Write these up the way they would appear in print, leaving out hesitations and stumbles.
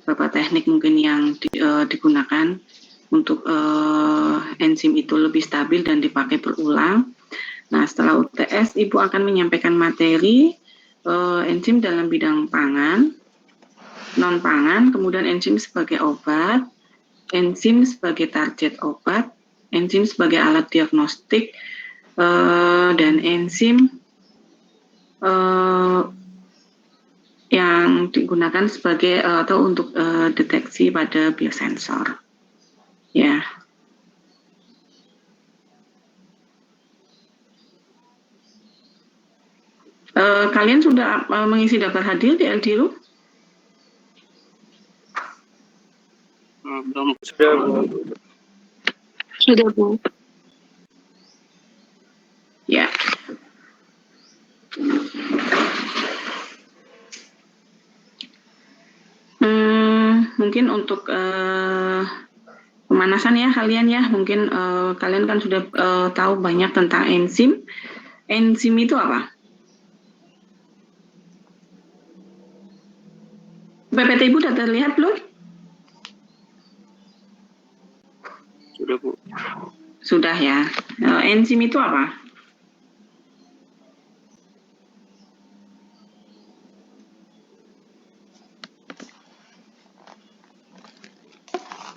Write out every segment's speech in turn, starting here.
beberapa teknik mungkin yang digunakan untuk enzim itu lebih stabil dan dipakai berulang. Nah, setelah UTS, Ibu akan menyampaikan materi enzim dalam bidang pangan, non-pangan, kemudian enzim sebagai obat, enzim sebagai target obat, enzim sebagai alat diagnostik, dan enzim yang digunakan sebagai atau untuk deteksi pada biosensor. Ya. Kalian sudah mengisi daftar hadir di LDRU? Belum. Sudah, Bu. Sudah, Bu. Ya. Mungkin untuk pemanasan ya kalian ya, mungkin kalian kan sudah tahu banyak tentang enzim. Enzim itu apa? PPT Ibu sudah terlihat belum? Sudah, Bu. Sudah ya. Enzim itu apa?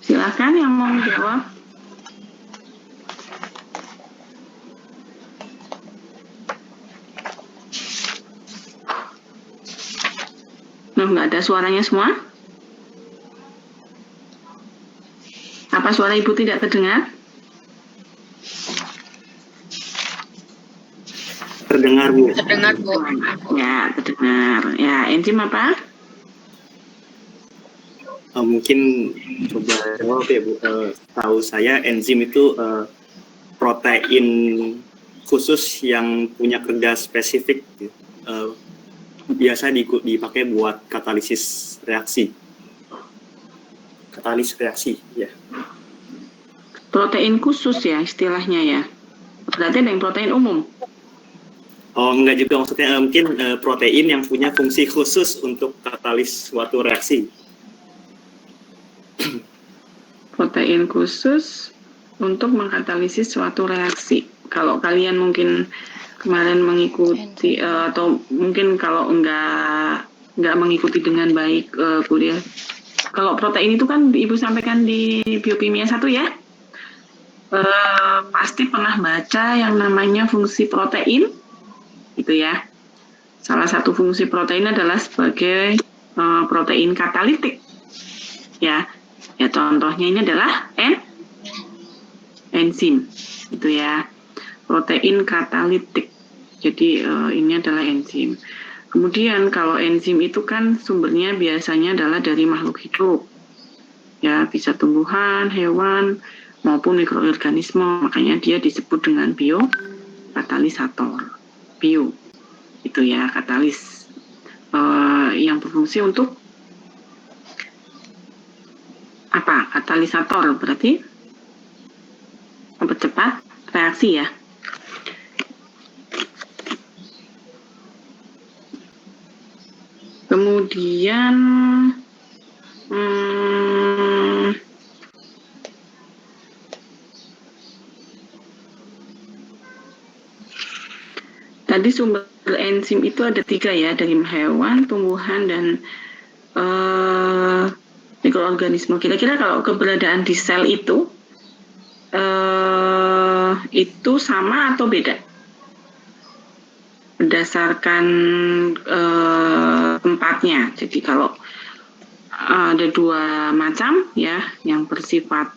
Silakan yang mau menjawab. Nggak ada suaranya semua? Apa suara Ibu tidak terdengar? Terdengar, Bu. Terdengar, Bu. Ya, terdengar. Ya, enzim apa? Mungkin coba jawab ya, Bu. Tahu saya enzim itu protein khusus yang punya kerja spesifik. Biasa dipakai buat katalisis reaksi. Katalis reaksi, ya. Protein khusus ya istilahnya ya. Berarti ada yang protein umum. Oh, enggak juga, maksudnya mungkin protein yang punya fungsi khusus untuk katalis suatu reaksi. Protein khusus untuk mengkatalisis suatu reaksi. Kalau kalian mungkin kemarin mengikuti atau mungkin kalau enggak mengikuti dengan baik kuliah. Kalau protein itu kan Ibu sampaikan di biokimia 1 ya. Pasti pernah baca yang namanya fungsi protein, gitu ya. Salah satu fungsi protein adalah sebagai protein katalitik, ya. Ya contohnya ini adalah enzim, gitu ya. Protein katalitik. Jadi ini adalah enzim. Kemudian kalau enzim itu kan sumbernya biasanya adalah dari makhluk hidup, ya bisa tumbuhan, hewan maupun mikroorganisme. Makanya dia disebut dengan biokatalisator. Bio, itu ya katalis yang berfungsi untuk apa? Katalisator berarti mempercepat reaksi ya. Kemudian tadi sumber enzim itu ada 3 ya, dari hewan, tumbuhan, dan mikroorganisme. Kira-kira kalau keberadaan di sel itu sama atau beda? Berdasarkan tempatnya. Jadi kalau ada 2 macam ya, yang bersifat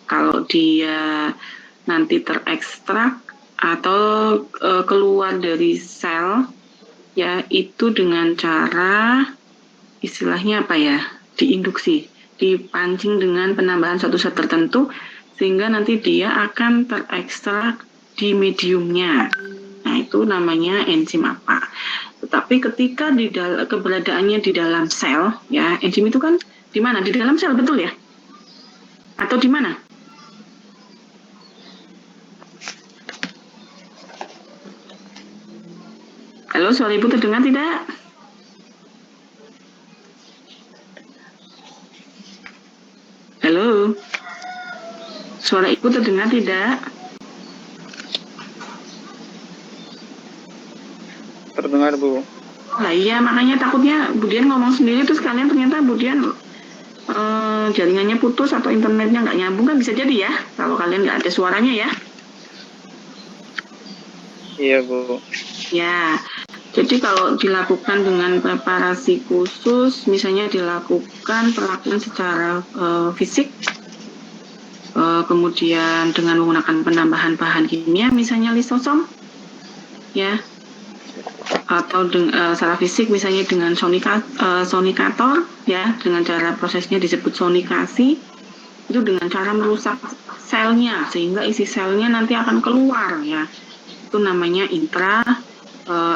kalau dia nanti terekstrak atau keluar dari sel ya, itu dengan cara istilahnya apa ya, diinduksi, dipancing dengan penambahan suatu zat tertentu sehingga nanti dia akan terekstrak di mediumnya. Nah, itu namanya enzim apa. Tetapi ketika keberadaannya di dalam sel, ya, enzim itu kan di mana? Di dalam sel, betul ya? Atau di mana? Halo, suara Ibu terdengar tidak? Suara ibu terdengar tidak? Terdengar, Bu. Nah iya, makanya takutnya Budian ngomong sendiri terus kalian ternyata Budian jaringannya putus atau internetnya nggak nyambung, kan bisa jadi ya kalau kalian nggak ada suaranya ya. Iya, Bu. Ya, jadi kalau dilakukan dengan preparasi khusus, misalnya dilakukan perlakuan secara fisik, kemudian dengan menggunakan penambahan bahan kimia, misalnya lisosom, ya, atau secara fisik misalnya dengan sonikator, ya, dengan cara prosesnya disebut sonikasi, itu dengan cara merusak selnya sehingga isi selnya nanti akan keluar, ya, itu namanya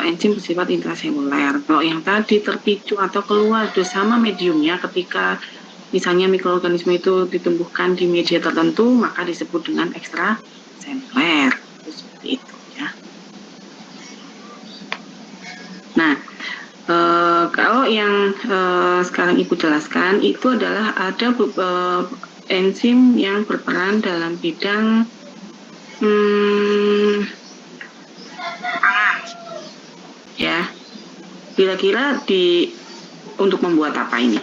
enzim bersifat intraseluler. Kalau yang tadi terpicu atau keluar bersama mediumnya ketika misalnya mikroorganisme itu ditumbuhkan di media tertentu, maka disebut dengan ekstraseluler. Seperti itu ya. Nah, kalau yang sekarang Ibu jelaskan itu adalah ada enzim yang berperan dalam bidang ya, kira-kira untuk membuat apa ini?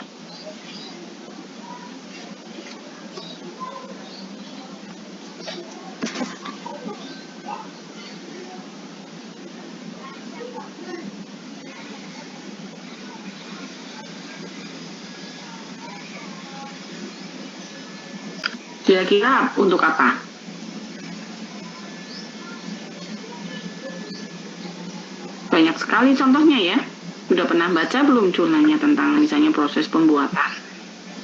Kira-kira untuk apa? Banyak sekali contohnya ya. Sudah pernah baca belum jurnalnya tentang misalnya proses pembuatan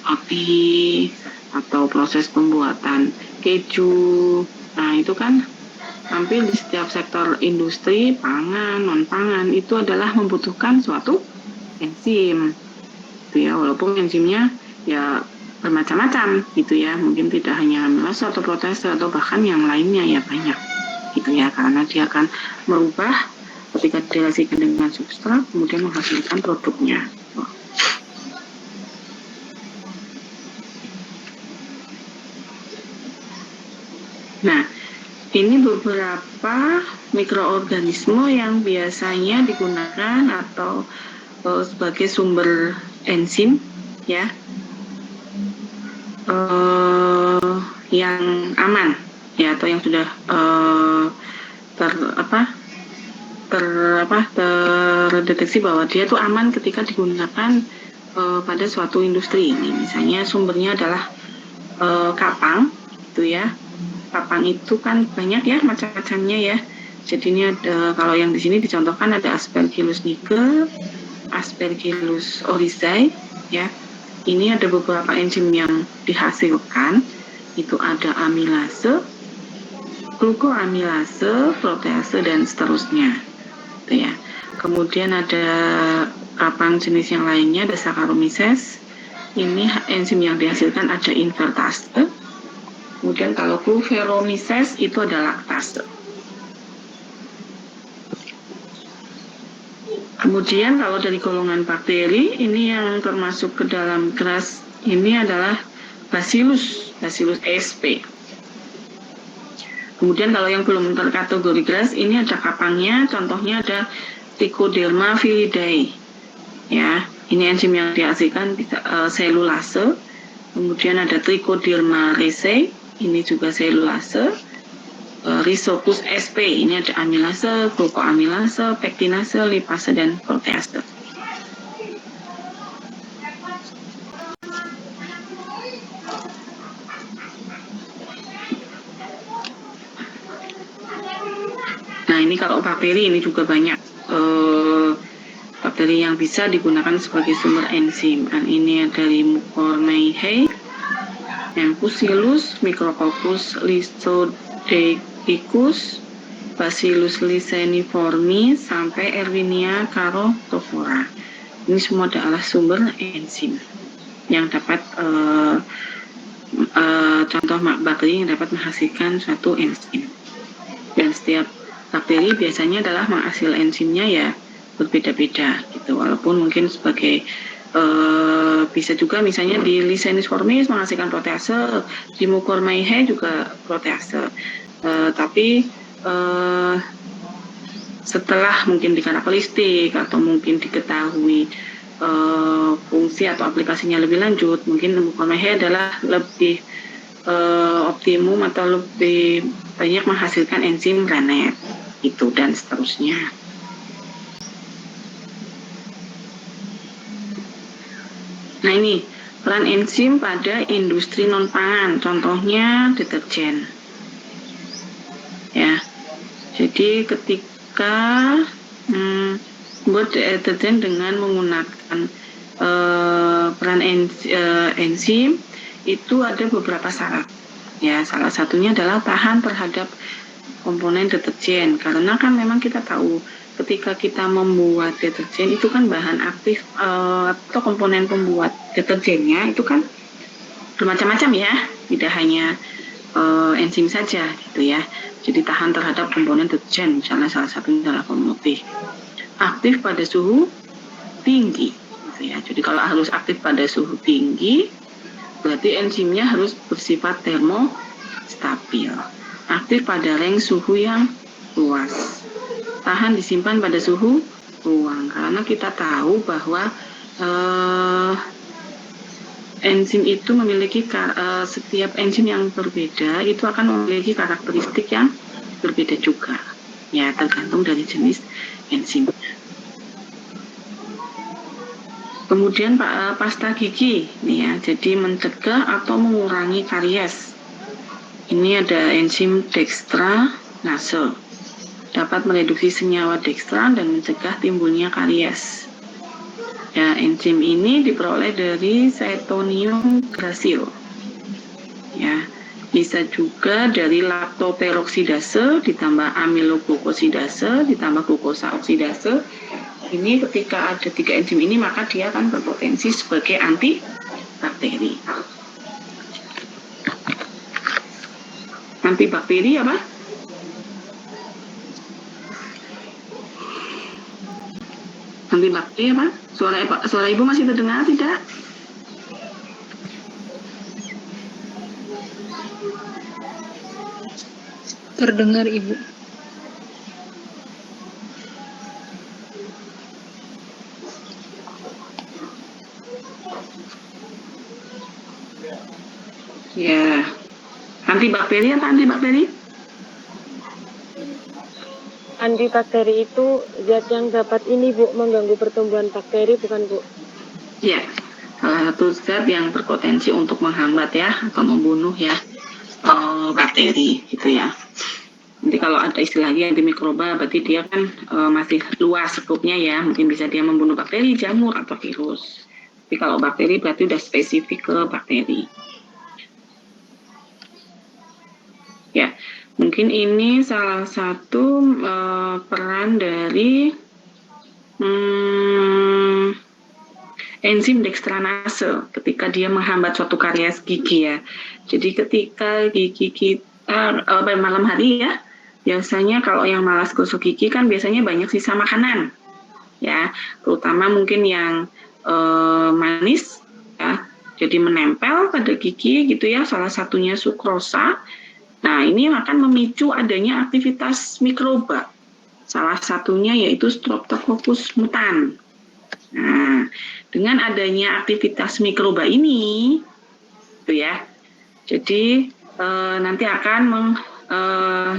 roti atau proses pembuatan keju? Nah itu kan hampir di setiap sektor industri, pangan, non-pangan itu adalah membutuhkan suatu enzim. Gitu ya, walaupun enzimnya ya bermacam-macam gitu ya, mungkin tidak hanya amilase atau protase atau bahkan yang lainnya ya banyak gitu ya, karena dia akan merubah ketika direaksikan dengan substrat kemudian menghasilkan produknya. Nah, ini beberapa mikroorganisme yang biasanya digunakan atau sebagai sumber enzim ya, yang aman ya, atau yang sudah terdeteksi bahwa dia tuh aman ketika digunakan pada suatu industri. Ini misalnya sumbernya adalah kapang gitu ya. Kapang itu kan banyak ya macam-macamnya ya. Jadi ini ada, kalau yang di sini dicontohkan ada Aspergillus niger, Aspergillus oryzae ya. Ini ada beberapa enzim yang dihasilkan, itu ada amilase, glukoamilase, protease dan seterusnya. Gitu ya. Kemudian ada kapang jenis yang lainnya, ada Saccharomyces. Ini enzim yang dihasilkan ada invertase. Kemudian kalau Glucuronidase itu ada laktase. Kemudian kalau dari golongan bakteri, ini yang termasuk ke dalam GRAS ini adalah Bacillus sp. Kemudian kalau yang belum terkategori GRAS, ini ada kapangnya, contohnya ada Trichoderma filidae. Ya, ini enzim yang dihasilkan selulase. Kemudian ada Trichoderma raceae, ini juga selulase. Rhizopus sp, ini ada amilase, glukoamilase, pektinase, lipase dan protease. Nah ini kalau bakteri ini juga banyak bakteri yang bisa digunakan sebagai sumber enzim. Dan ini dari Mucormyceae, Bacillus, Micrococcus lysodeicus, Bacillus liseniformis sampai Erwinia carotophora. Ini semua adalah sumber enzim yang dapat contoh bakteri yang dapat menghasilkan suatu enzim. Dan setiap bakteri biasanya adalah menghasil enzimnya ya berbeda-beda gitu, walaupun mungkin sebagai Bisa juga misalnya di Lichenis formis menghasilkan protease, di Mucormyia juga protease. Tapi setelah mungkin dikarakteristik atau mungkin diketahui fungsi atau aplikasinya lebih lanjut, mungkin Mucormyia adalah lebih optimum atau lebih banyak menghasilkan enzim RANET itu dan seterusnya. Nah ini peran enzim pada industri non pangan, contohnya deterjen. Ya, jadi ketika membuat deterjen dengan menggunakan peran enzim itu ada beberapa syarat. Ya, salah satunya adalah tahan terhadap komponen deterjen, karena kan memang kita tahu ketika kita membuat deterjen itu kan bahan aktif atau komponen pembuat deterjennya itu kan bermacam-macam ya, tidak hanya enzim saja gitu ya. Jadi tahan terhadap komponen deterjen, misalnya salah satunya adalah pemutih. Aktif pada suhu tinggi gitu ya. Jadi kalau harus aktif pada suhu tinggi berarti enzimnya harus bersifat termostabil. Aktif pada range suhu yang luas. Tahan disimpan pada suhu ruang. Karena kita tahu bahwa enzim itu memiliki setiap enzim yang berbeda itu akan memiliki karakteristik yang berbeda juga. Ya, tergantung dari jenis enzim. Kemudian pasta gigi, nih ya, jadi mencegah atau mengurangi karies. Ini ada enzim dextranase, dapat mereduksi senyawa dextran dan mencegah timbulnya karies. Ya, enzim ini diperoleh dari Cytonium gracile. Ya, bisa juga dari laktoperoksidase ditambah amiloglukosidase ditambah glukosa oksidase. Ini ketika ada 3 enzim ini maka dia akan berpotensi sebagai antibakteri. Antibakteri apa? Antibakteri apa? Suara Ibu masih terdengar tidak? Terdengar, Ibu. Ya. Antibakteri apa antibakteri? Antibakteri itu zat yang dapat ini, Bu, mengganggu pertumbuhan bakteri, bukan, Bu? Ya, salah satu zat yang berpotensi untuk menghambat ya atau membunuh ya bakteri gitu ya. Nanti kalau ada istilahnya antimikroba berarti dia kan masih luas skupnya ya, mungkin bisa dia membunuh bakteri, jamur atau virus. Tapi kalau bakteri berarti udah spesifik ke bakteri. Ya, mungkin ini salah satu peran dari enzim dextranase ketika dia menghambat suatu karies gigi ya. Jadi ketika gigi kita malam hari ya, biasanya kalau yang malas gosok gigi kan biasanya banyak sisa makanan ya, terutama mungkin yang manis ya, jadi menempel pada gigi gitu ya, salah satunya sukrosa. Nah, ini akan memicu adanya aktivitas mikroba. Salah satunya yaitu Streptococcus mutan. Nah, dengan adanya aktivitas mikroba ini, itu ya, jadi nanti akan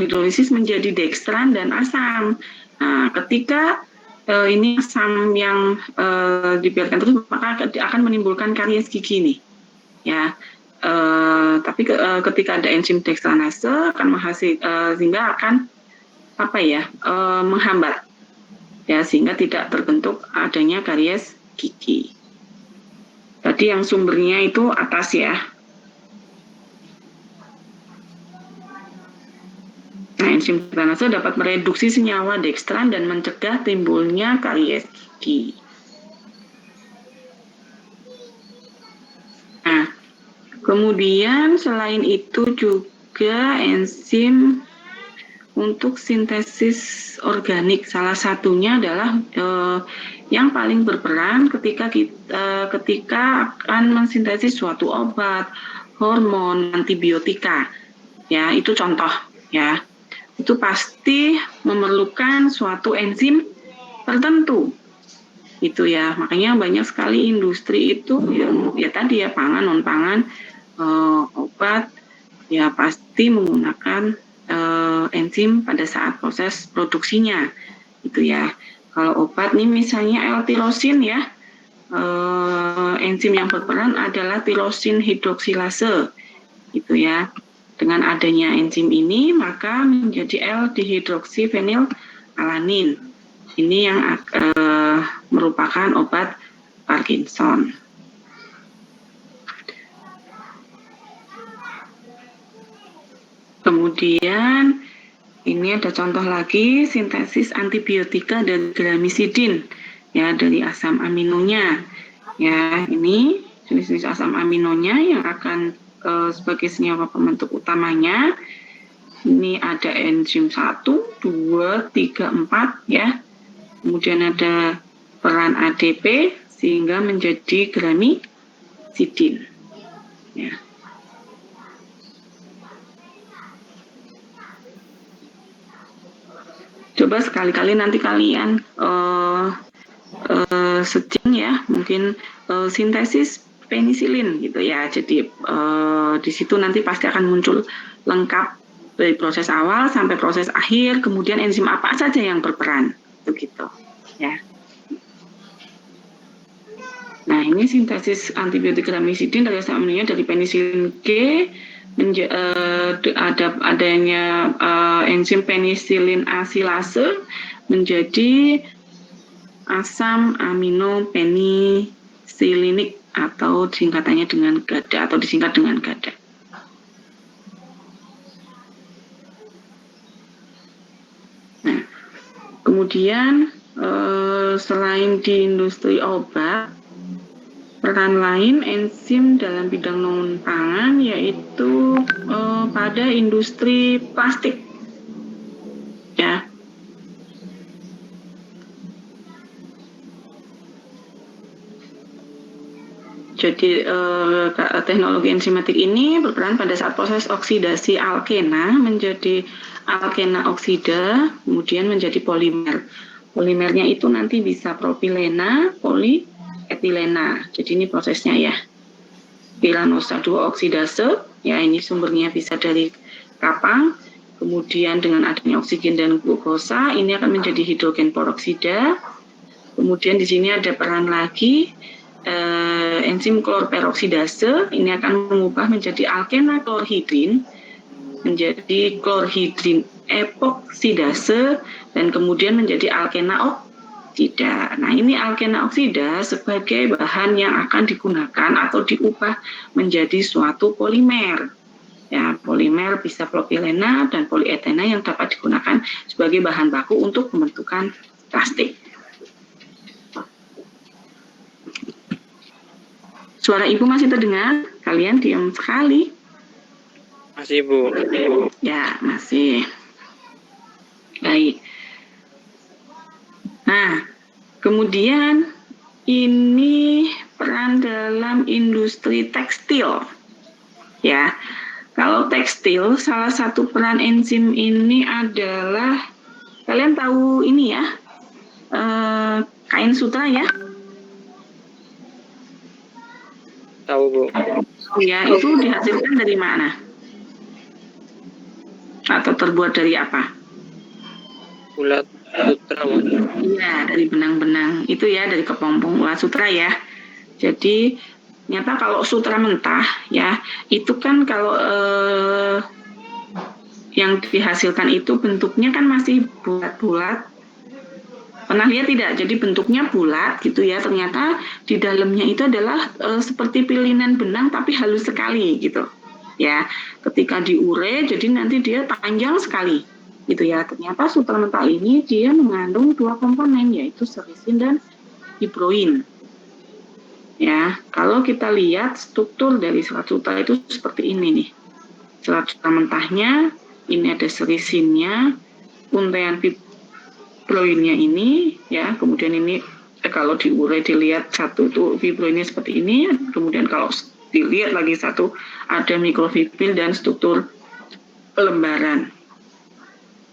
hidrolisis menjadi dextran dan asam. Nah, ketika ini asam yang dibiarkan terus, maka akan menimbulkan karies gigi nih, ya. Tapi ketika ada enzim dextranase akan sehingga akan menghambat ya, sehingga tidak terbentuk adanya karies gigi. Tadi yang sumbernya itu atas ya. Nah, enzim dextranase dapat mereduksi senyawa dextran dan mencegah timbulnya karies gigi. Nah, kemudian selain itu juga enzim untuk sintesis organik, salah satunya adalah yang paling berperan ketika akan mensintesis suatu obat, hormon, antibiotika. Ya, itu contoh ya. Itu pasti memerlukan suatu enzim tertentu. Itu ya, makanya banyak sekali industri itu ya tadi ya, pangan, non pangan, obat ya pasti menggunakan enzim pada saat proses produksinya. Itu ya. Kalau obat nih misalnya L-tirosin ya, enzim yang berperan adalah tirosin hidroksilase. Itu ya. Dengan adanya enzim ini maka menjadi L-dihidroksifenilalanin. Ini yang merupakan obat Parkinson. Kemudian ini ada contoh lagi sintesis antibiotika dari gramisidin ya, dari asam aminonya. Ya, ini jenis-jenis asam aminonya yang akan sebagai senyawa pembentuk utamanya. Ini ada enzim 1, 2, 3, 4 ya. Kemudian ada peran ADP sehingga menjadi gramisidin. Ya. Coba sekali-kali nanti kalian searching ya, mungkin sintesis penisilin gitu ya. Jadi di situ nanti pasti akan muncul lengkap dari proses awal sampai proses akhir, kemudian enzim apa saja yang berperan, begitu ya. Nah, ini sintesis antibiotik gramisidin dari asam aminonya dari penisilin G. Adanya enzim penisilin asilase menjadi asam amino penisilinik atau singkatannya dengan GADA atau disingkat dengan GADA. Nah, kemudian selain di industri obat, peran lain enzim dalam bidang non-pangan yaitu pada industri plastik. Ya. Jadi teknologi enzimatik ini berperan pada saat proses oksidasi alkena menjadi alkena oksida, kemudian menjadi polimer. Polimernya itu nanti bisa propilena, polietilena. Jadi ini prosesnya ya. Pilanosa 2 oksidase, ya ini sumbernya bisa dari kapang. Kemudian dengan adanya oksigen dan glukosa, ini akan menjadi hidrogen peroksida. Kemudian di sini ada peran lagi enzim klorperoksidase, ini akan mengubah menjadi alkena klorhidrin, menjadi klorhidrin epoksidase, dan kemudian menjadi alkena oksida. Nah, ini alkena oksida sebagai bahan yang akan digunakan atau diubah menjadi suatu polimer. Ya, polimer bisa propilena dan polietena yang dapat digunakan sebagai bahan baku untuk pembentukan plastik. Suara Ibu masih terdengar? Kalian diam sekali. Masih, Bu. Ya, masih. Baik. Nah, kemudian ini peran dalam industri tekstil. Ya, kalau tekstil, salah satu peran enzim ini adalah, kalian tahu ini ya, kain sutra ya? Tahu, Bu. Ya, itu dihasilkan dari mana? Atau terbuat dari apa? Ulat sutra, Bu. Iya, dari benang-benang. Itu ya, dari kepompong ulat sutra ya. Jadi, ternyata kalau sutra mentah, ya, itu kan kalau yang dihasilkan itu bentuknya kan masih bulat-bulat. Pernah lihat tidak? Jadi bentuknya bulat gitu ya. Ternyata di dalamnya itu adalah seperti pilihan benang tapi halus sekali gitu. Ya, ketika diure jadi nanti dia panjang sekali gitu ya. Ternyata sutra mentah ini dia mengandung 2 komponen yaitu serisin dan hibroin. Ya, kalau kita lihat struktur dari serat sutra itu seperti ini nih. Serat sutra mentahnya ini ada serisinnya, untaian fibroinnya ini ya, kemudian ini kalau diurai dilihat satu itu fibroinnya seperti ini, kemudian kalau dilihat lagi satu ada mikrofibril dan struktur lembaran.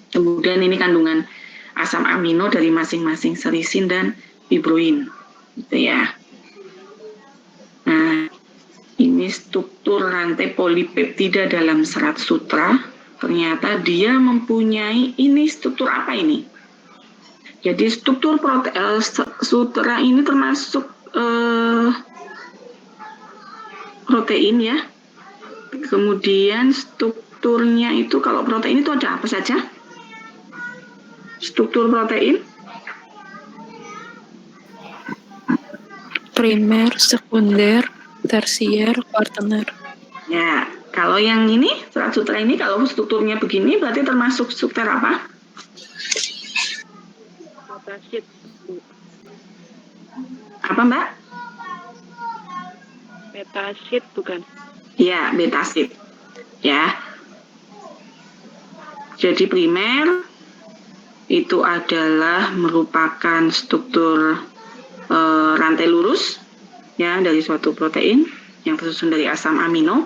Kemudian ini kandungan asam amino dari masing-masing serisin dan fibroin, gitu ya. Nah, ini struktur rantai polipeptida dalam serat sutra. Ternyata dia mempunyai ini struktur apa ini? Jadi struktur sutra ini termasuk protein ya. Kemudian strukturnya itu kalau protein itu ada apa saja? Struktur protein? Primer, sekunder, tersier, kuartener. Ya, kalau yang ini serat sutra ini kalau strukturnya begini berarti termasuk struktur apa? Metasit. Apa Mbak? Metasit bukan? Ya, betasit. Ya. Jadi primer itu adalah merupakan struktur rantai lurus ya dari suatu protein yang tersusun dari asam amino,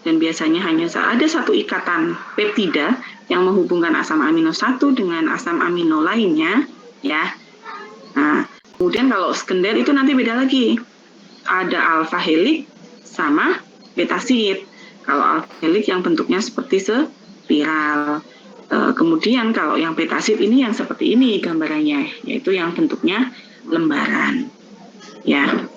dan biasanya hanya ada satu ikatan peptida yang menghubungkan asam amino satu dengan asam amino lainnya ya. Nah, kemudian kalau sekunder itu nanti beda lagi. Ada alfa helix sama betasit. Kalau alfa helix yang bentuknya seperti spiral. Kemudian kalau yang betasit ini yang seperti ini gambarannya, yaitu yang bentuknya lembaran. Ya.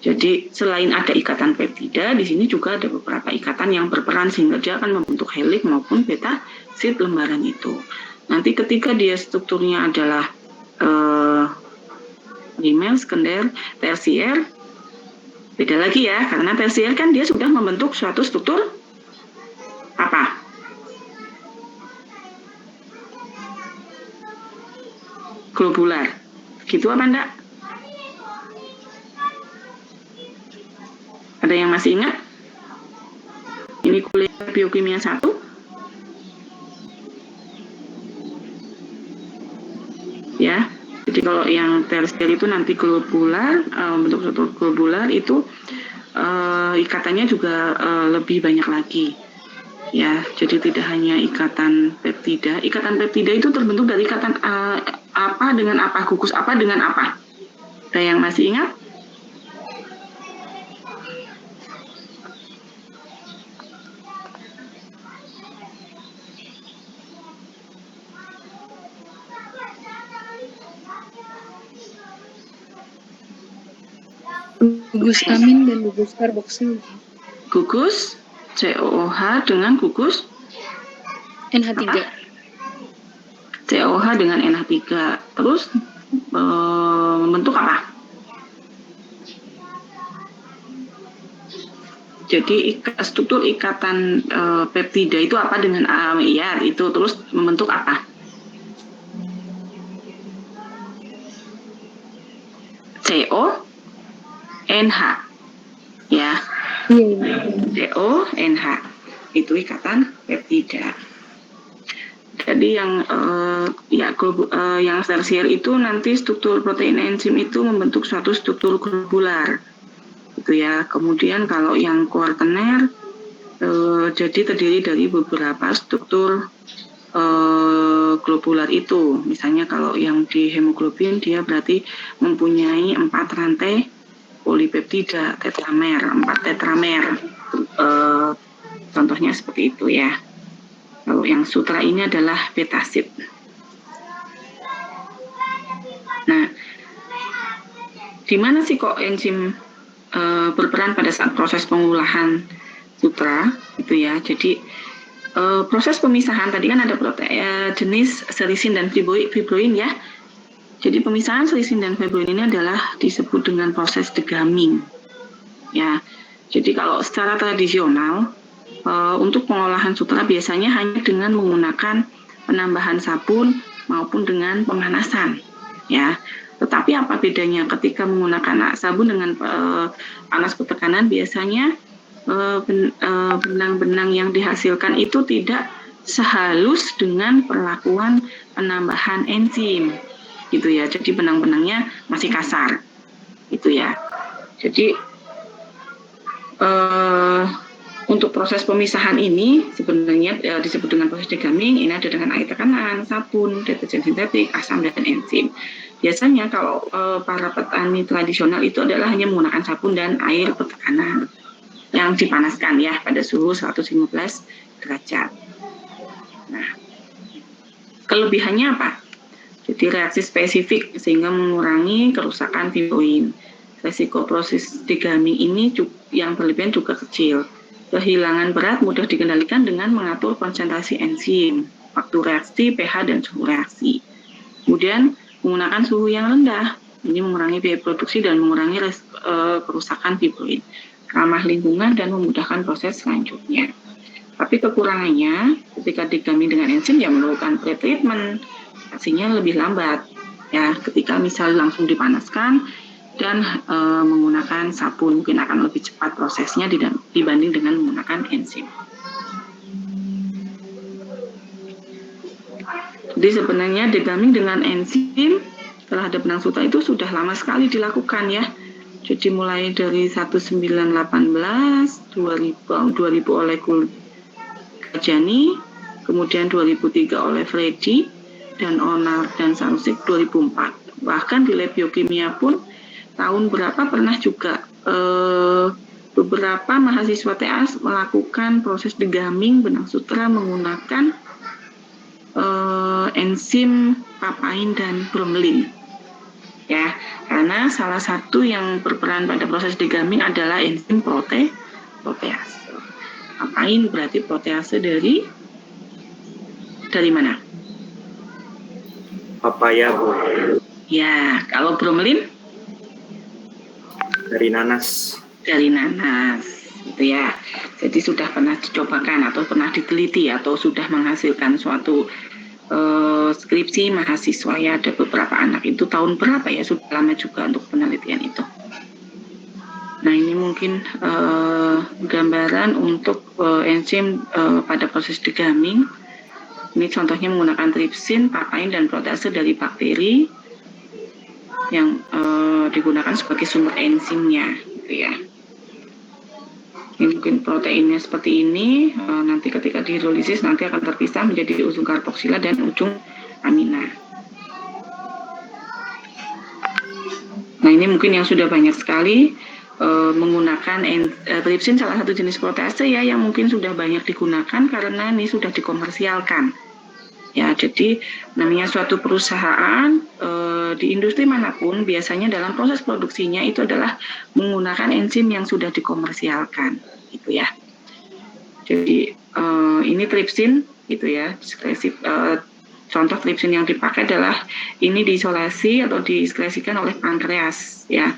Jadi selain ada ikatan peptida, di sini juga ada beberapa ikatan yang berperan sehingga dia akan membentuk helix maupun betasit lembaran itu. Nanti ketika dia strukturnya adalah primer, sekunder, tersier, beda lagi ya, karena tersier kan dia sudah membentuk suatu struktur apa? Globular. Gitu apa enggak? Ada yang masih ingat? Ini kuliah biokimia 1. Ya. Jadi kalau yang tersier itu nanti globular, bentuk struktur globular itu ikatannya juga lebih banyak lagi. Ya, jadi tidak hanya ikatan peptida. Ikatan peptida itu terbentuk dari ikatan apa dengan apa, gugus apa dengan apa. Ada yang masih ingat? Gugus amin dan gugus karboksil. Gugus COOH dengan gugus NH3. COOH dengan NH3. Terus membentuk apa? Jadi struktur ikatan peptida itu apa dengan ya itu terus membentuk apa? CONH ya. CONH itu ikatan peptida. Jadi yang yang tersier itu nanti struktur protein enzim itu membentuk suatu struktur globular. Gitu ya. Kemudian kalau yang kuartener jadi terdiri dari beberapa struktur globular itu. Misalnya kalau yang di hemoglobin dia berarti mempunyai 4 rantai polipeptida tetramer, 4 tetramer. Contohnya seperti itu ya. Kalau yang sutra ini adalah betasit. Nah, di mana sih kok enzim berperan pada saat proses pengolahan sutra itu ya. Jadi proses pemisahan tadi kan ada jenis serisin dan fibroin ya. Jadi pemisahan serisin dan fibroin ini adalah disebut dengan proses degaming. Ya. Jadi kalau secara tradisional untuk pengolahan sutra biasanya hanya dengan menggunakan penambahan sabun maupun dengan pemanasan. Ya. Tetapi apa bedanya ketika menggunakan sabun dengan panas bertekanan? Biasanya benang-benang yang dihasilkan itu tidak sehalus dengan perlakuan penambahan enzim. gitu ya. Jadi benang-benangnya masih kasar, gitu ya. Jadi untuk proses pemisahan ini sebenarnya disebut dengan proses degamming. Ini ada dengan air tekanan, sabun, deterjen sintetik, asam dan enzim. Biasanya kalau para petani tradisional itu adalah hanya menggunakan sabun dan air bertekanan yang dipanaskan ya pada suhu 115 derajat. Nah, kelebihannya apa? Jadi reaksi spesifik sehingga mengurangi kerusakan fibroin. Resiko proses degamming ini yang berlebihan juga kecil. Kehilangan berat mudah dikendalikan dengan mengatur konsentrasi enzim, waktu reaksi, pH, dan suhu reaksi. Kemudian menggunakan suhu yang rendah, ini mengurangi biaya produksi dan mengurangi kerusakan fibroin, ramah lingkungan dan memudahkan proses selanjutnya. Tapi kekurangannya ketika degamming dengan enzim ya memerlukan pretreatment, aksinya lebih lambat ya ketika misalnya langsung dipanaskan dan menggunakan sabun mungkin akan lebih cepat prosesnya dibanding dengan menggunakan enzim. Jadi sebenarnya degamming dengan enzim terhadap benang sutra itu sudah lama sekali dilakukan ya. Jadi mulai dari 1918, 2000 oleh Gajani, kemudian 2003 oleh Freddy dan Onar dan Sarusik 2004. Bahkan di lab biokimia pun tahun berapa pernah juga beberapa mahasiswa TA melakukan proses degamming benang sutra menggunakan enzim papain dan bromelain. Ya, karena salah satu yang berperan pada proses degamming adalah enzim protease. Papain berarti protease dari mana? Papaya, Bu. Ya, kalau bromelain Dari nanas. Dari nanas, gitu ya. Jadi sudah pernah dicobakan atau pernah diteliti atau sudah menghasilkan suatu skripsi mahasiswa ya, ada beberapa anak itu tahun berapa ya, sudah lama juga untuk penelitian itu. Nah ini mungkin gambaran untuk enzim pada proses degamming. Ini contohnya menggunakan tripsin, papain, dan protease dari bakteri yang digunakan sebagai sumber enzimnya, gitu ya. Ini mungkin proteinnya seperti ini, nanti ketika dihidrolisis nanti akan terpisah menjadi ujung karboksila dan ujung amina. Nah ini mungkin yang sudah banyak sekali menggunakan tripsin, salah satu jenis protease ya yang mungkin sudah banyak digunakan karena ini sudah dikomersialkan. Ya, jadi namanya suatu perusahaan di industri manapun biasanya dalam proses produksinya itu adalah menggunakan enzim yang sudah dikomersialkan, gitu ya. Jadi ini tripsin, gitu ya. Contoh tripsin yang dipakai adalah ini diisolasi atau diskresikan oleh pankreas, ya.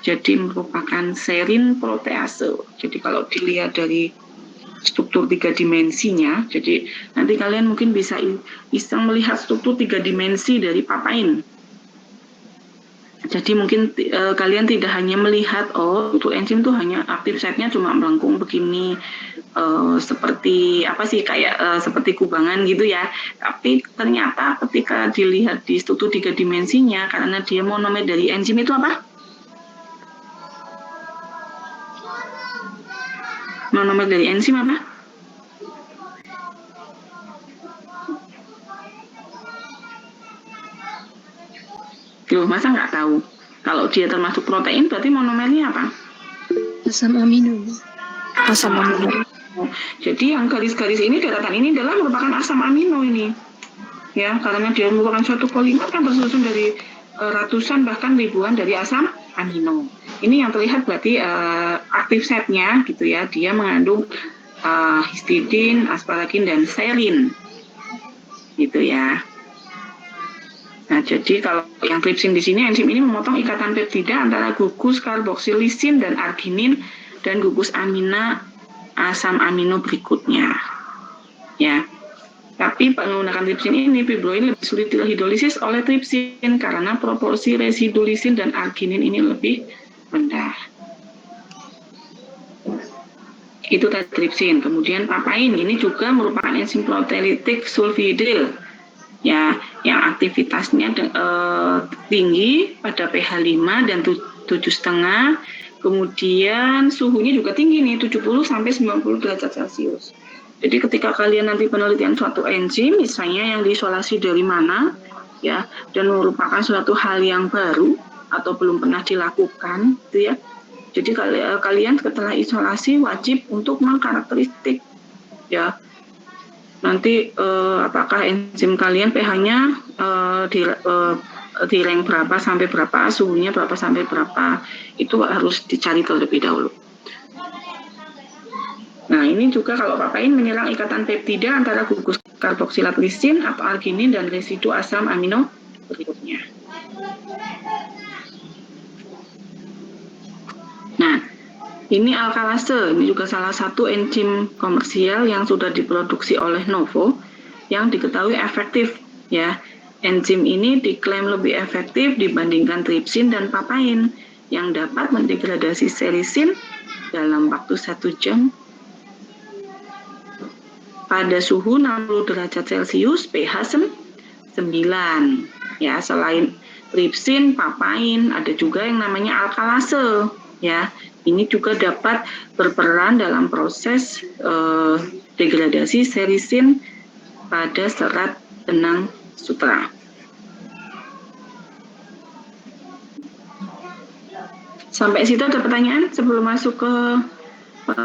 Jadi merupakan serin protease. Jadi kalau dilihat dari struktur 3 dimensinya, jadi nanti kalian mungkin bisa melihat struktur 3 dimensi dari papain. Jadi mungkin kalian tidak hanya melihat untuk enzim tuh hanya aktif site-nya cuma melengkung begini seperti apa sih kayak seperti kubangan gitu ya. Tapi ternyata ketika dilihat di struktur 3 dimensinya karena dia monomer dari enzim itu apa? Monomer dari enzim apa? Loh, masa nggak tahu? Kalau dia termasuk protein, berarti monomernya apa? Asam amino. Asam amino. Jadi yang garis-garis ini, daratan ini adalah merupakan asam amino ini. Ya, karena dia merupakan suatu polimer kan tersusun dari ratusan bahkan ribuan dari asam amino. Ini yang terlihat berarti aktif site-nya gitu ya, dia mengandung histidin, asparagin, dan serin gitu ya. Nah, jadi kalau yang tripsin di sini, enzim ini memotong ikatan peptida antara gugus karboksilisin dan arginin dan gugus amina asam amino berikutnya. Ya. Tapi menggunakan tripsin ini, fibroin lebih sulit dihidrolisis oleh tripsin karena proporsi residulisin dan arginin ini lebih rendah. Itu tadi tripsin. Kemudian papain ini juga merupakan enzim proteolitik sulfidil. Ya, yang aktivitasnya tinggi pada pH 5 dan 7,5, kemudian suhunya juga tinggi nih, 70 sampai 90 derajat Celcius. Jadi ketika kalian nanti penelitian suatu enzim, misalnya yang diisolasi dari mana, ya, dan merupakan suatu hal yang baru atau belum pernah dilakukan, gitu ya. Jadi kalian setelah isolasi wajib untuk mengkarakteristik, ya. Nanti apakah enzim kalian pH-nya di rank berapa sampai berapa, suhunya berapa sampai berapa, itu harus dicari terlebih dahulu. Nah, ini juga kalau papain menyerang ikatan peptida antara gugus karboksilat lisin atau arginin dan residu asam amino berikutnya. Nah, ini alkalase, ini juga salah satu enzim komersial yang sudah diproduksi oleh Novo yang diketahui efektif, ya. Enzim ini diklaim lebih efektif dibandingkan tripsin dan papain yang dapat mendegradasi serisin dalam waktu 1 jam pada suhu 60 derajat Celcius, pH 9. Ya, selain tripsin, papain, ada juga yang namanya alkalase. Ya, ini juga dapat berperan dalam proses degradasi serisin pada serat benang sutra. Sampai situ ada pertanyaan sebelum masuk ke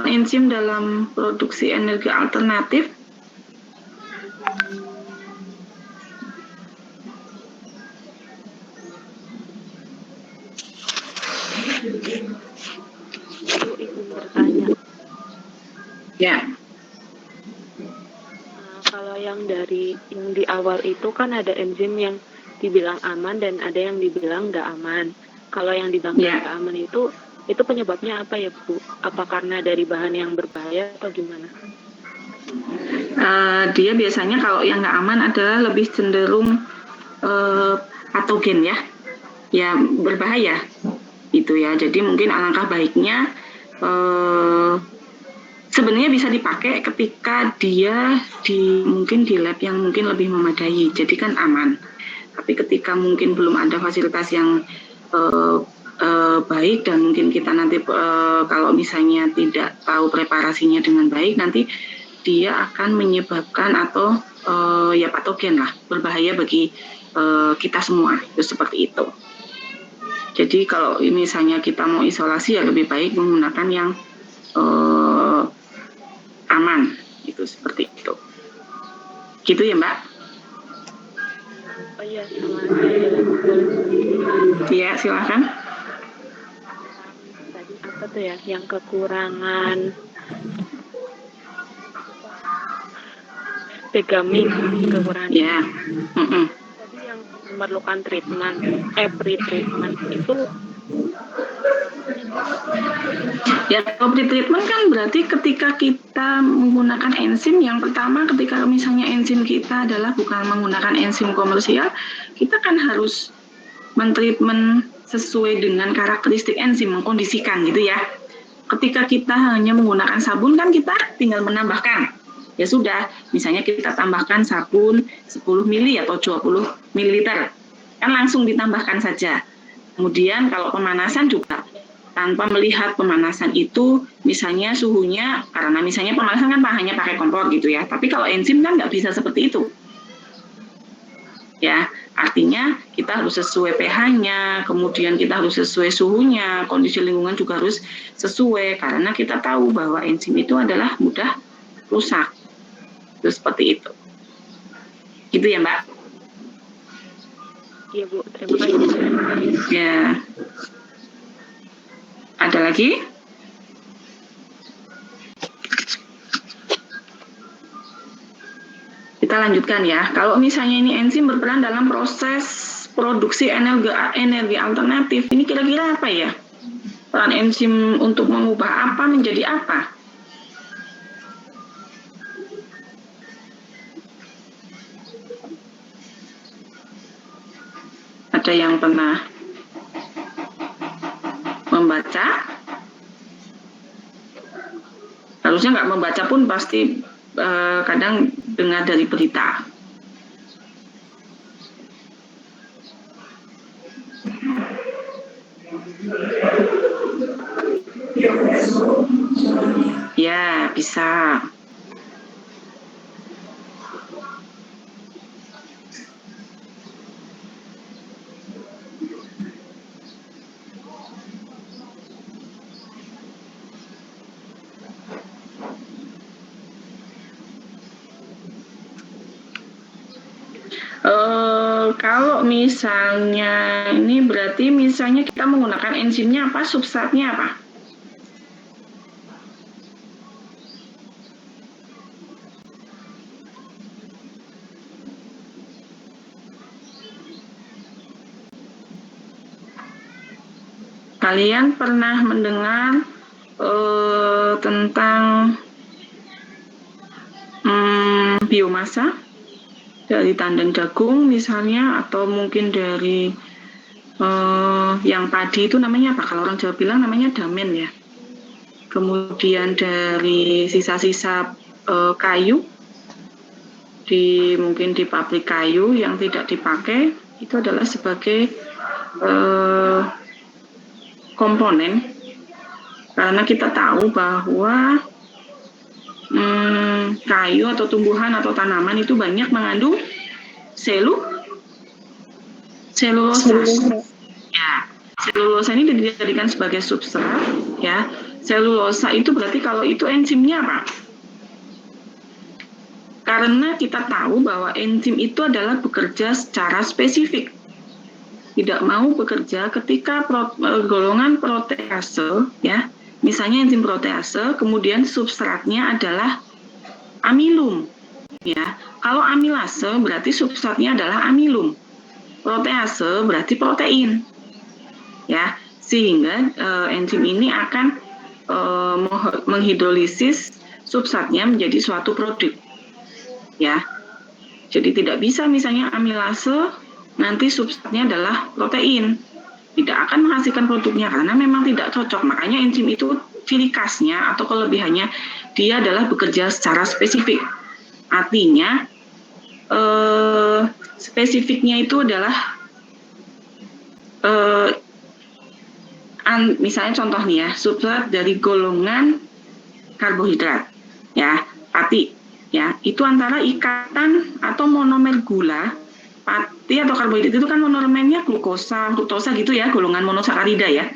enzim dalam produksi energi alternatif? Izin bertanya. Ya. Kalau yang di awal itu kan ada enzim yang dibilang aman dan ada yang dibilang nggak aman. Kalau yang dibilang nggak aman itu penyebabnya apa ya, Bu? Apa karena dari bahan yang berbahaya atau gimana? Dia biasanya kalau yang nggak aman adalah lebih cenderung patogen, ya, berbahaya, itu ya. Jadi mungkin alangkah baiknya sebenarnya bisa dipakai ketika dia mungkin di lab yang mungkin lebih memadai, jadi kan aman. Tapi ketika mungkin belum ada fasilitas yang baik dan mungkin kita nanti kalau misalnya tidak tahu preparasinya dengan baik, nanti dia akan menyebabkan atau ya patogen lah, berbahaya bagi kita semua, itu seperti itu. Jadi kalau misalnya kita mau isolasi ya lebih baik menggunakan yang aman, itu seperti itu. Gitu ya, Mbak? Oh iya, sama. Iya, silakan. Tadi apa tuh ya, yang kekurangan pegamin, kekurangan. Ya. Tadi yang memerlukan treatment, pre-treatment itu. Ya, pre-treatment kan berarti ketika kita menggunakan enzim, yang pertama ketika misalnya enzim kita adalah bukan menggunakan enzim komersial, kita kan harus mentreatment sesuai dengan karakteristik enzim, mengkondisikan gitu ya. Ketika kita hanya menggunakan sabun kan kita tinggal menambahkan. Ya sudah, misalnya kita tambahkan sabun 10 ml atau 20 ml, kan langsung ditambahkan saja. Kemudian kalau pemanasan juga tanpa melihat pemanasan itu, misalnya suhunya, karena misalnya pemanasan kan hanya pakai kompor gitu ya, tapi kalau enzim kan nggak bisa seperti itu. Ya, artinya kita harus sesuai pH-nya, kemudian kita harus sesuai suhunya, kondisi lingkungan juga harus sesuai, karena kita tahu bahwa enzim itu adalah mudah rusak. Itu seperti itu. Gitu ya, Mbak? Iya, Bu. Terima kasih. Ya. Ada lagi? Kita lanjutkan ya. Kalau misalnya ini enzim berperan dalam proses produksi energi alternatif, ini kira-kira apa ya? Peran enzim untuk mengubah apa menjadi apa? Ada yang pernah membaca? Harusnya nggak membaca pun pasti kadang dengar dari berita. Ya, bisa. Kalau misalnya ini berarti misalnya kita menggunakan enzimnya apa, substratnya apa? Kalian pernah mendengar tentang biomasa dari tandan jagung misalnya, atau mungkin dari yang padi itu namanya apa? Kalau orang Jawa bilang namanya damen ya. Kemudian dari sisa-sisa kayu, mungkin di pabrik kayu yang tidak dipakai, itu adalah sebagai komponen, karena kita tahu bahwa kayu atau tumbuhan atau tanaman itu banyak mengandung selulosa. Ya, selulosa ini dijadikan sebagai substrat. Ya, selulosa itu berarti kalau itu enzimnya apa? Karena kita tahu bahwa enzim itu adalah bekerja secara spesifik. Tidak mau bekerja ketika golongan protease, ya, misalnya enzim protease, kemudian substratnya adalah amilum, ya. Kalau amilase berarti substratnya adalah amilum, protease berarti protein, ya. Sehingga enzim ini akan menghidrolisis substratnya menjadi suatu produk, ya. Jadi tidak bisa misalnya amilase nanti substratnya adalah protein, tidak akan menghasilkan produknya karena memang tidak cocok. Makanya enzim itu ciri khasnya atau kelebihannya dia adalah bekerja secara spesifik. Artinya spesifiknya itu adalah misalnya contoh nih ya, substrat dari golongan karbohidrat, ya, pati, ya, itu antara ikatan atau monomer gula. Pati atau karbohidrat itu kan monomernya glukosa, fruktosa gitu ya, golongan monosakarida ya.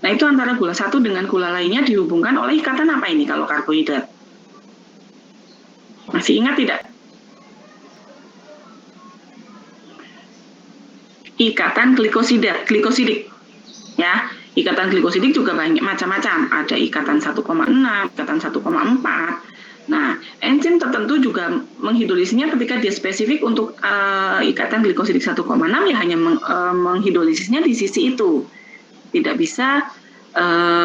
Nah, itu antara gula satu dengan gula lainnya dihubungkan oleh ikatan apa ini kalau karbohidrat? Masih ingat tidak? Ikatan glikosidik. Ya, ikatan glikosidik juga banyak macam-macam. Ada ikatan 1,6, ikatan 1,4. Nah, enzim tertentu juga menghidrolisisnya ketika dia spesifik untuk ikatan glikosidik 1,6 ya hanya menghidrolisisnya di sisi itu. Tidak bisa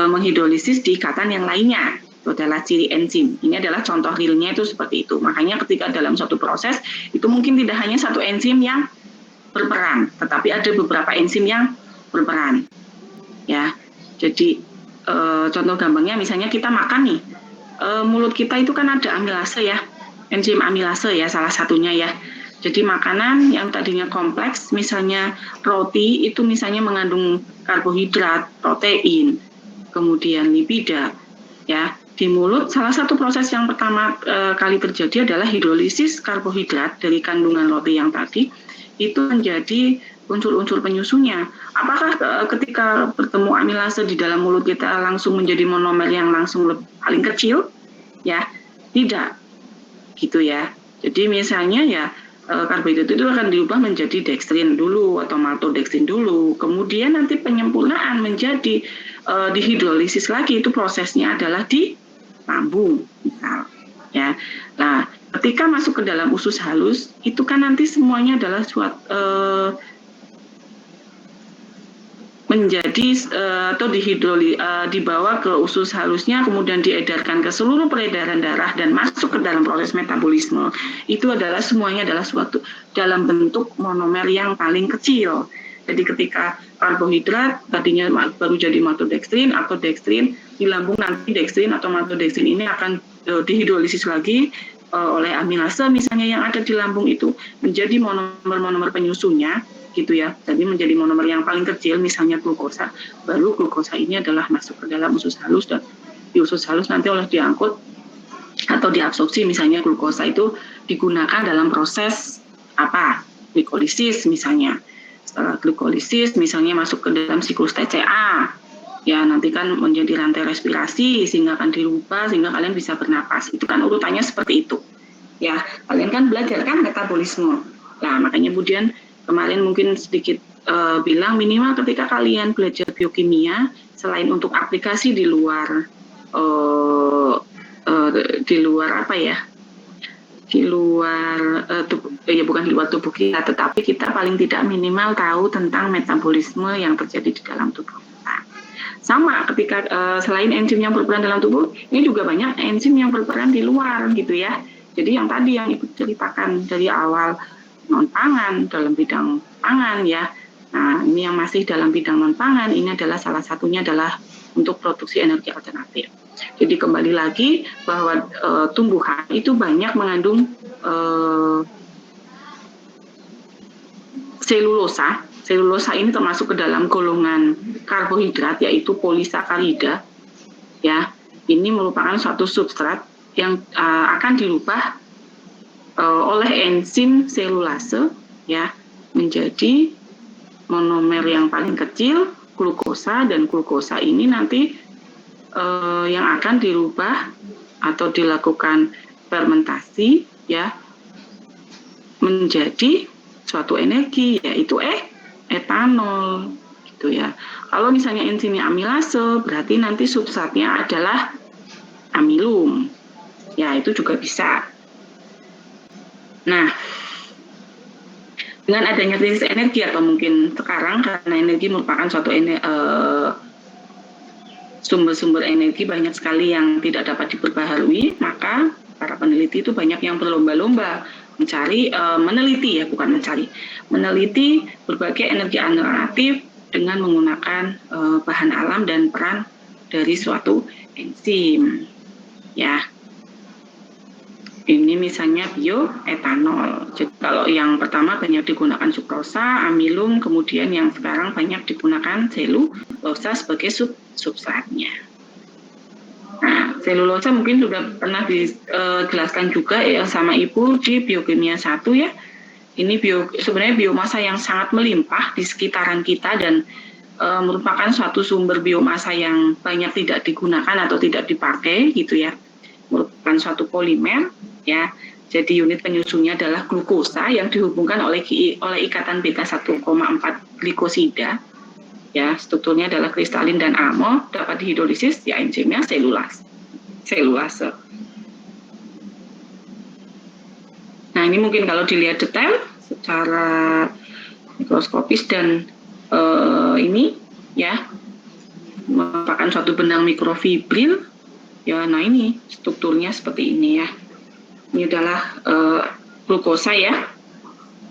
menghidrolisis di ikatan yang lainnya. Itu adalah ciri enzim. Ini adalah contoh realnya itu seperti itu. Makanya ketika dalam suatu proses itu mungkin tidak hanya satu enzim yang berperan, tetapi ada beberapa enzim yang berperan. Ya. Jadi contoh gampangnya misalnya kita makan nih. Mulut kita itu kan ada amilase ya, enzim amilase ya salah satunya ya. Jadi makanan yang tadinya kompleks, misalnya roti itu misalnya mengandung karbohidrat, protein, kemudian lipida, ya. Di mulut salah satu proses yang pertama kali terjadi adalah hidrolisis karbohidrat dari kandungan roti yang tadi itu menjadi unsur-unsur penyusunnya. Apakah ketika bertemu amilase di dalam mulut kita langsung menjadi monomer yang langsung paling kecil? Ya, tidak. Gitu ya. Jadi misalnya ya karbohidrat itu akan diubah menjadi dextrin dulu atau maltodextrin dulu. Kemudian nanti penyempurnaan menjadi dihidrolisis lagi, itu prosesnya adalah di lambung, misal. Ya. Nah, ketika masuk ke dalam usus halus, itu kan nanti semuanya adalah menjadi atau dibawa ke usus halusnya, kemudian diedarkan ke seluruh peredaran darah dan masuk ke dalam proses metabolisme. Itu adalah semuanya adalah suatu dalam bentuk monomer yang paling kecil. Jadi ketika karbohidrat tadinya baru jadi maltodextrin atau dextrin, di lambung nanti dextrin atau maltodextrin ini akan dihidrolisis lagi oleh amilase misalnya yang ada di lambung itu menjadi monomer-monomer penyusunnya gitu ya. Jadi menjadi monomer yang paling kecil misalnya glukosa, baru glukosa ini adalah masuk ke dalam usus halus dan di usus halus nanti oleh diangkut atau diabsorpsi, misalnya glukosa itu digunakan dalam proses apa? Glikolisis misalnya. Setelah glikolisis misalnya masuk ke dalam siklus TCA, ya nanti kan menjadi rantai respirasi sehingga akan dirubah sehingga kalian bisa bernapas. Itu kan urutannya seperti itu. Ya, kalian kan belajar kan metabolisme. Nah, makanya kemudian kemarin mungkin sedikit bilang minimal ketika kalian belajar biokimia, selain untuk aplikasi di luar apa ya, di luar bukan di luar tubuh kita, tetapi kita paling tidak minimal tahu tentang metabolisme yang terjadi di dalam tubuh kita. Sama ketika selain enzim yang berperan dalam tubuh, ini juga banyak enzim yang berperan di luar gitu ya. Jadi yang tadi yang Ibu ceritakan dari awal non pangan dalam bidang pangan ya. Nah, ini yang masih dalam bidang non pangan, ini adalah salah satunya adalah untuk produksi energi alternatif. Jadi kembali lagi bahwa tumbuhan itu banyak mengandung selulosa. Selulosa ini termasuk ke dalam golongan karbohidrat yaitu polisakarida. Ya, ini merupakan suatu substrat yang akan dirubah oleh enzim selulase ya menjadi monomer yang paling kecil glukosa, dan glukosa ini nanti yang akan dirubah atau dilakukan fermentasi ya menjadi suatu energi yaitu etanol gitu ya. Kalau misalnya enzimnya amilase berarti nanti substratnya adalah amilum. Ya, itu juga bisa. Nah, dengan adanya krisis energi atau mungkin sekarang karena energi merupakan suatu sumber-sumber energi banyak sekali yang tidak dapat diperbaharui, maka para peneliti itu banyak yang berlomba-lomba mencari, meneliti berbagai energi alternatif dengan menggunakan bahan alam dan peran dari suatu enzim. Ya, ini misalnya bioetanol. Jadi kalau yang pertama banyak digunakan sukrosa, amilum, kemudian yang sekarang banyak digunakan selulosa sebagai substratnya. Nah, selulosa mungkin sudah pernah dijelaskan juga ya sama Ibu di biokimia 1 ya. Ini sebenarnya biomasa yang sangat melimpah di sekitaran kita dan merupakan suatu sumber biomasa yang banyak tidak digunakan atau tidak dipakai gitu ya. Merupakan suatu polimer ya. Jadi unit penyusunnya adalah glukosa yang dihubungkan oleh ikatan beta 1,4 glikosida. Ya, strukturnya adalah kristalin dan amol, dapat dihidrolisis ya enzimnya selulase. Nah, ini mungkin kalau dilihat detail secara mikroskopis dan ini ya merupakan suatu benang mikrofibril. Ya, nah ini strukturnya seperti ini ya. Ini adalah glukosa ya,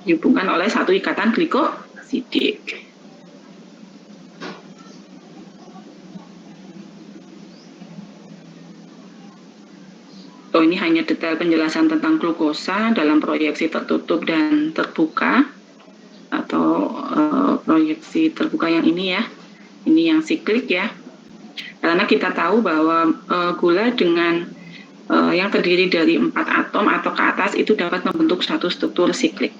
dihubungkan oleh satu ikatan glikosidik. Oh, ini hanya detail penjelasan tentang glukosa dalam proyeksi tertutup dan terbuka atau proyeksi terbuka yang ini ya. Ini yang siklik ya. Karena kita tahu bahwa gula dengan yang terdiri dari 4 atom atau ke atas itu dapat membentuk satu struktur siklik.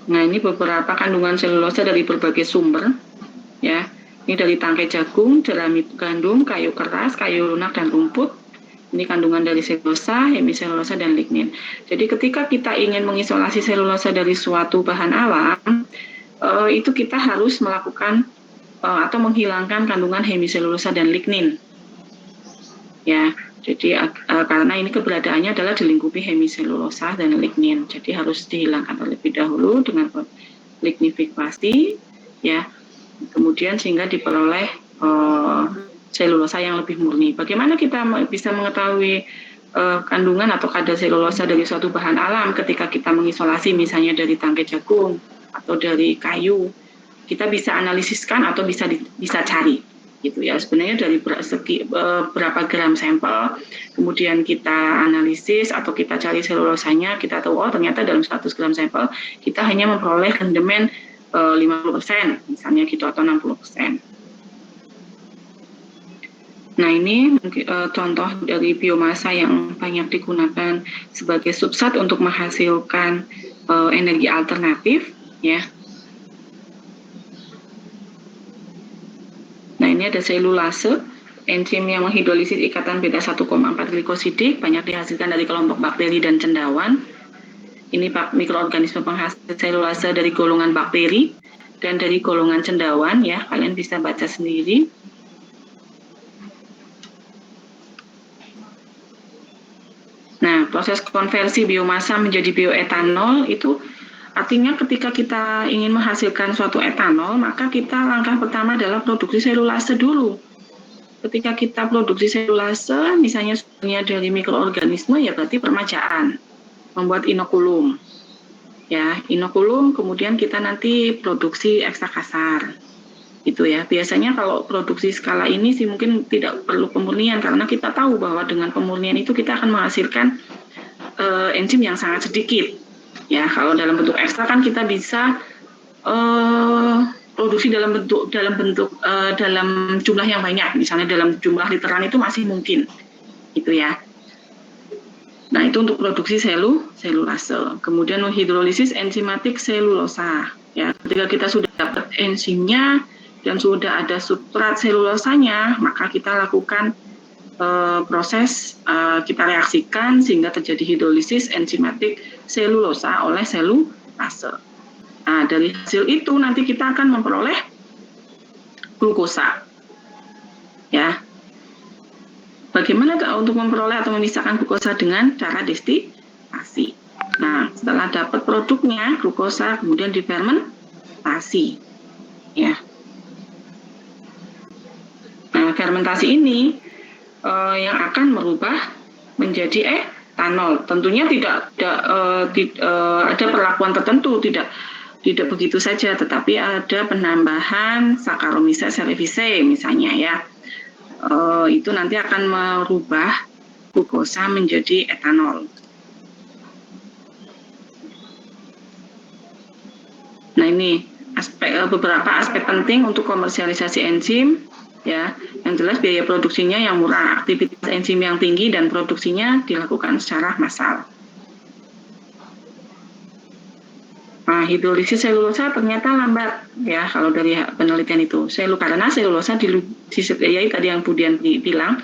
Nah, ini beberapa kandungan selulosa dari berbagai sumber ya. Ini dari tangkai jagung, jerami gandum, kayu keras, kayu lunak, dan rumput. Ini kandungan dari selulosa, hemiselulosa, dan lignin. Jadi ketika kita ingin mengisolasi selulosa dari suatu bahan alam, itu kita harus melakukan atau menghilangkan kandungan hemiselulosa dan lignin. Ya, jadi karena ini keberadaannya adalah dilingkupi hemiselulosa dan lignin. Jadi harus dihilangkan terlebih dahulu dengan lignifikasi, ya. Kemudian sehingga diperoleh selulosa yang lebih murni. Bagaimana kita bisa mengetahui kandungan atau kadar selulosa dari suatu bahan alam ketika kita mengisolasi misalnya dari tangkai jagung atau dari kayu? Kita bisa analisiskan atau bisa cari gitu ya. Sebenarnya dari berapa gram sampel, kemudian kita analisis atau kita cari selulosanya, kita tahu oh ternyata dalam 100 gram sampel kita hanya memperoleh rendemen 50% misalnya gitu atau 60%. Nah, ini contoh dari biomasa yang banyak digunakan sebagai substrat untuk menghasilkan energi alternatif, ya. Nah, ini ada selulase, enzim yang menghidrolisis ikatan beta 1,4 glikosidik, banyak dihasilkan dari kelompok bakteri dan cendawan. Ini mikroorganisme penghasil selulase dari golongan bakteri dan dari golongan cendawan, ya, kalian bisa baca sendiri. Nah, proses konversi biomasa menjadi bioetanol itu artinya ketika kita ingin menghasilkan suatu etanol, maka kita langkah pertama adalah produksi selulase dulu. Ketika kita produksi selulase, misalnya sumbernya dari mikroorganisme, ya berarti permajaan, membuat inokulum. Ya, inokulum, kemudian kita nanti produksi ekstrak kasar. Itu ya. Biasanya kalau produksi skala ini sih mungkin tidak perlu pemurnian, karena kita tahu bahwa dengan pemurnian itu kita akan menghasilkan enzim yang sangat sedikit. Ya, kalau dalam bentuk ekstrak kan kita bisa produksi dalam jumlah yang banyak, misalnya dalam jumlah literan itu masih mungkin, gitu ya. Nah, itu untuk produksi selulase. Kemudian hidrolisis enzimatik selulosa. Ya, ketika kita sudah dapat enzimnya dan sudah ada substrat selulosanya, maka kita lakukan proses, kita reaksikan sehingga terjadi hidrolisis enzimatik selulosa oleh selulase. Nah, dari hasil itu nanti kita akan memperoleh glukosa. Ya. Bagaimana untuk memperoleh atau memisahkan glukosa dengan cara destilasi? Nah, setelah dapat produknya, glukosa kemudian difermentasi. Ya. Nah, fermentasi ini yang akan merubah menjadi etanol. Tentunya tidak ada perlakuan tertentu, tidak begitu saja, tetapi ada penambahan Saccharomyces cerevisiae misalnya, ya. Itu nanti akan merubah glukosa menjadi etanol. Nah, ini beberapa aspek penting untuk komersialisasi enzim, ya. Yang jelas biaya produksinya yang murah, aktivitas enzim yang tinggi, dan produksinya dilakukan secara massal. Nah, hidrolisis selulosa ternyata lambat, ya, kalau dari penelitian itu. Karena selulosa ya, tadi yang Budian bilang,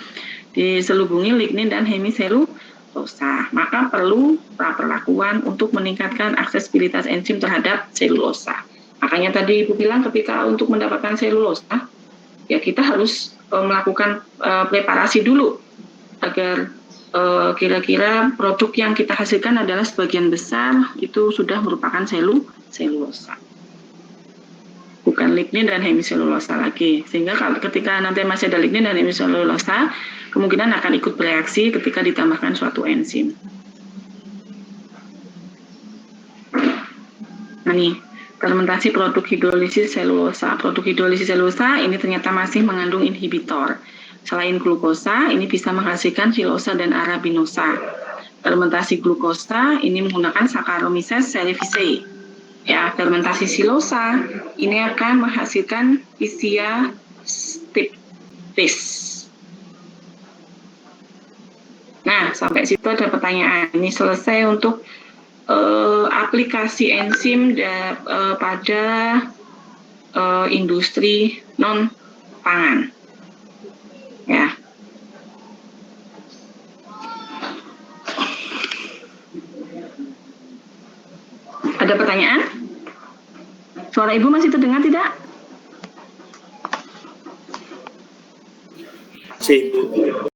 diselubungi lignin dan hemiselulosa. Maka perlu perlakuan untuk meningkatkan aksesibilitas enzim terhadap selulosa. Makanya tadi Ibu bilang ketika untuk mendapatkan selulosa, ya kita harus melakukan preparasi dulu agar kira-kira produk yang kita hasilkan adalah sebagian besar itu sudah merupakan selulosa, bukan lignin dan hemiselulosa lagi. Sehingga ketika nanti masih ada lignin dan hemiselulosa, kemungkinan akan ikut bereaksi ketika ditambahkan suatu enzim. Nah, nih, fermentasi produk hidrolisis selulosa. Produk hidrolisis selulosa ini ternyata masih mengandung inhibitor. Selain glukosa, ini bisa menghasilkan silosa dan arabinosa. Fermentasi glukosa ini menggunakan Saccharomyces cerevisiae. Ya, fermentasi silosa ini akan menghasilkan Pichia stipes. Nah, sampai situ ada pertanyaan. Ini selesai untuk aplikasi enzim pada industri non pangan. Ya. Ada pertanyaan? Suara Ibu masih terdengar tidak? Sih.